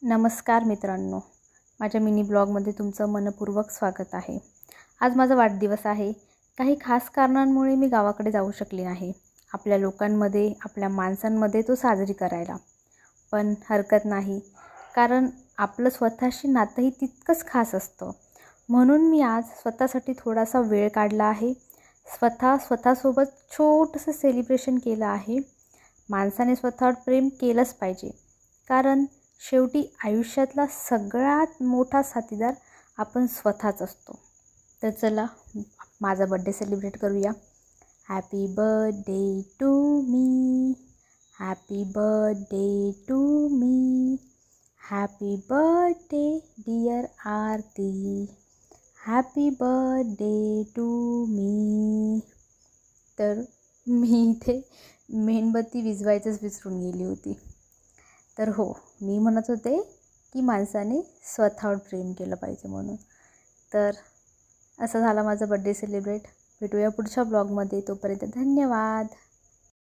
नमस्कार मित्रांनो, माझ्या मिनी ब्लॉगमध्ये तुमचं मनपूर्वक स्वागत आहे. आज माझा वाढदिवस आहे. काही खास कारणांमुळे मी गावाकडे जाऊ शकले नाही. आपल्या लोकांमध्ये, आपल्या माणसांमध्ये तो साजरी करायला. पण हरकत नाही, कारण आपलं स्वतःशी नातंही तितकंच खास असतं. म्हणून मी आज स्वतःसाठी थोडासा वेळ काढला आहे. स्वतःसोबत छोटंसं सेलिब्रेशन केलं आहे. माणसाने स्वतःवर प्रेम केलंच पाहिजे, कारण शेवटी आयुष्यातला सगळ्यात मोठा साथीदार आपण स्वतःच असतो. तर चला माझा बड्डे सेलिब्रेट करूया. Happy birthday to me, happy birthday to me, happy birthday dear Aarti, happy birthday to me. तर मी इथे मेणबत्ती विझवायचंच विसरून गेली होती. तर हो, मी म्हणत होते की माणसाने स्वतःवर प्रेम केलं पाहिजे म्हणून. तर असं झाला माझा बड्डे सेलिब्रेट. भेटूया पुढच्या ब्लॉगमध्ये. तोपर्यंत धन्यवाद.